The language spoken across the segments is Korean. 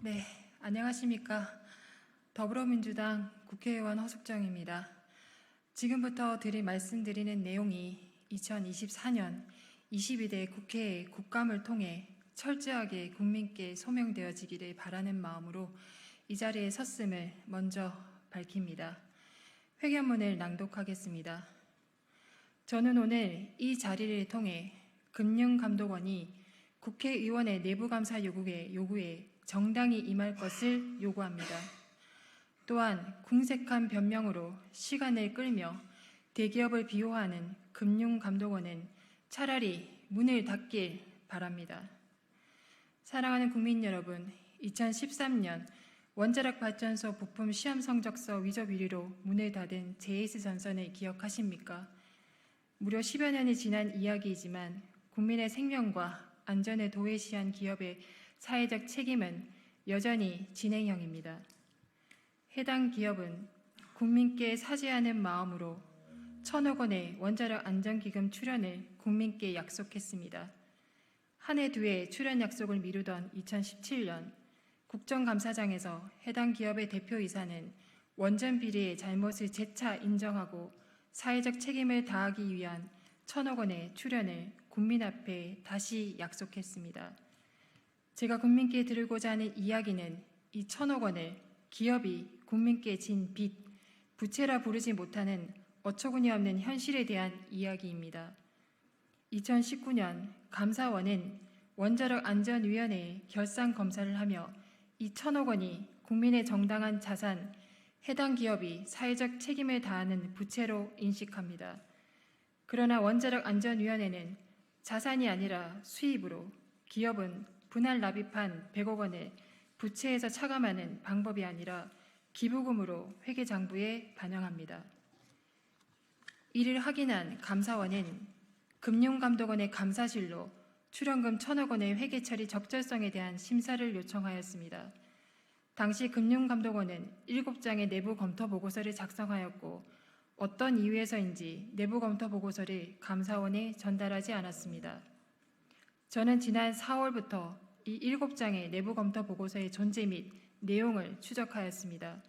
네, 안녕하십니까. 더불어민주당 국회의원 허숙정입니다. 지금부터 말씀드리는 내용이 2024년 22대 국회의 국감을 통해 철저하게 국민께 소명되어지기를 바라는 마음으로 이 자리에 섰음을 먼저 밝힙니다. 회견문을 낭독하겠습니다. 저는 오늘 이 자리를 통해 금융감독원이 국회의원의 내부감사 요구에 정당히 임할 것을 요구합니다. 또한 궁색한 변명으로 시간을 끌며 대기업을 비호하는 금융감독원은 차라리 문을 닫길 바랍니다. 사랑하는 국민 여러분, 2013년 원자력 발전소 부품 시험 성적서 위조 비리로 문을 닫은 JS전선을 기억하십니까? 무려 10여 년이 지난 이야기이지만 국민의 생명과 안전을 도외시한 기업의 사회적 책임은 여전히 진행형입니다. 해당 기업은 국민께 사죄하는 마음으로 1,000억 원의 원자력 안전기금 출연을 국민께 약속했습니다. 한 해 두 해 출연 약속을 미루던 2017년 국정감사장에서 해당 기업의 대표이사는 원전 비리의 잘못을 재차 인정하고 사회적 책임을 다하기 위한 1,000억 원의 출연을 국민 앞에 다시 약속했습니다. 제가 국민께 드리고자 하는 이야기는 이 1,000억 원을 기업이 국민께 진 빚, 부채라 부르지 못하는 어처구니 없는 현실에 대한 이야기입니다. 2019년 감사원은 원자력 안전위원회에 결산 검사를 하며 이 1,000억 원이 국민의 정당한 자산, 해당 기업이 사회적 책임을 다하는 부채로 인식합니다. 그러나 원자력 안전위원회는 자산이 아니라 수입으로 기업은 분할 납입한 100억 원을 부채에서 차감하는 방법이 아니라 기부금으로 회계장부에 반영합니다. 이를 확인한 감사원은 금융감독원의 감사실로 출연금 1,000억 원의 회계 처리 적절성에 대한 심사를 요청하였습니다. 당시 금융감독원은 7장의 내부 검토 보고서를 작성하였고 어떤 이유에서인지 내부 검토 보고서를 감사원에 전달하지 않았습니다. 저는 지난 4월부터 이 7장의 내부 검토 보고서의 존재 및 내용을 추적하였습니다.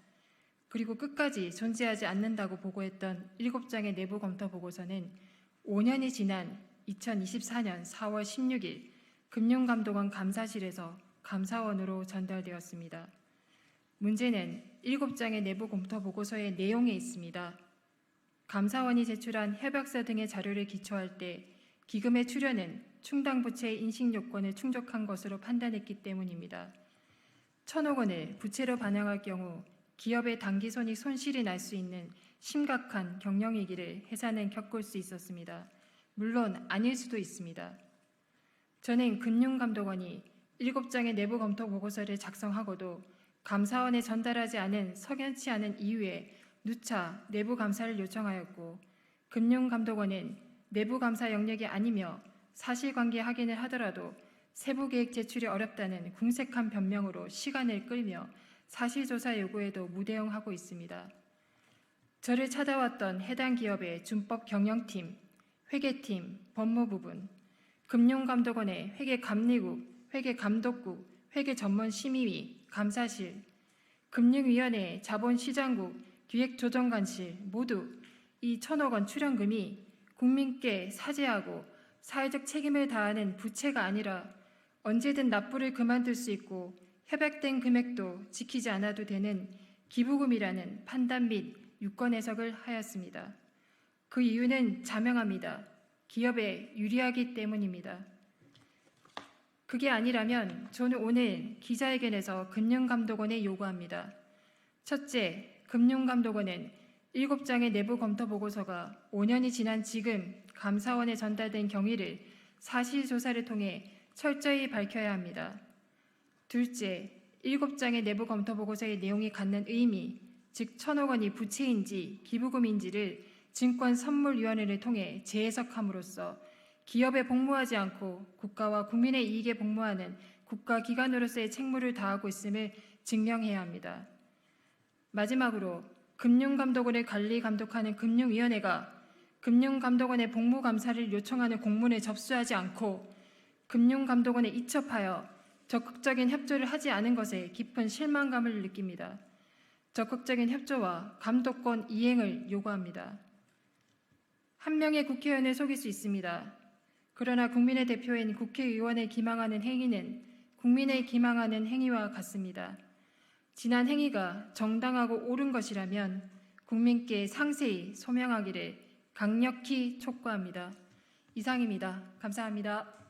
그리고 끝까지 존재하지 않는다고 보고했던 7장의 내부 검토 보고서는 5년이 지난 2024년 4월 16일 금융감독원 감사실에서 감사원으로 전달되었습니다. 문제는 7장의 내부 검토 보고서의 내용에 있습니다. 감사원이 제출한 협약서 등의 자료를 기초할 때 기금의 출연은 충당부채의 인식 요건을 충족한 것으로 판단했기 때문입니다. 1,000억 원을 부채로 반영할 경우 기업의 단기손익 손실이 날 수 있는 심각한 경영위기를 회사는 겪을 수 있었습니다. 물론 아닐 수도 있습니다. 저는 금융감독원이 7장의 내부 검토 보고서를 작성하고도 감사원에 전달하지 않은 석연치 않은 이유에 누차 내부 감사를 요청하였고 금융감독원은 내부 감사 영역이 아니며 사실관계 확인을 하더라도 세부계획 제출이 어렵다는 궁색한 변명으로 시간을 끌며 사실조사 요구에도 무대응하고 있습니다. 저를 찾아왔던 해당 기업의 준법 경영팀, 회계팀, 법무부분, 금융감독원의 회계감리국, 회계감독국, 회계전문심의위, 감사실, 금융위원회, 자본시장국, 기획조정관실 모두 이 1,000억 원 출연금이 국민께 사죄하고 사회적 책임을 다하는 부채가 아니라 언제든 납부를 그만둘 수 있고 협약된 금액도 지키지 않아도 되는 기부금이라는 판단 및 유권 해석을 하였습니다. 그 이유는 자명합니다. 기업에 유리하기 때문입니다. 그게 아니라면 저는 오늘 기자회견에서 금융감독원에 요구합니다. 첫째, 금융감독원은 7장의 내부 검토 보고서가 5년이 지난 지금 감사원에 전달된 경위를 사실조사를 통해 철저히 밝혀야 합니다. 둘째, 7장의 내부 검토 보고서의 내용이 갖는 의미, 즉 1,000억 원이 부채인지 기부금인지를 증권선물위원회를 통해 재해석함으로써 기업에 복무하지 않고 국가와 국민의 이익에 복무하는 국가기관으로서의 책무를 다하고 있음을 증명해야 합니다. 마지막으로 금융감독원을 관리 감독하는 금융위원회가 금융감독원의 복무감사를 요청하는 공문에 접수하지 않고 금융감독원에 이첩하여 적극적인 협조를 하지 않은 것에 깊은 실망감을 느낍니다. 적극적인 협조와 감독권 이행을 요구합니다. 한 명의 국회의원을 속일 수 있습니다. 그러나 국민의 대표인 국회의원을 기망하는 행위는 국민을 기망하는 행위와 같습니다. 지난 행위가 정당하고 옳은 것이라면 국민께 상세히 소명하기를 강력히 촉구합니다. 이상입니다. 감사합니다.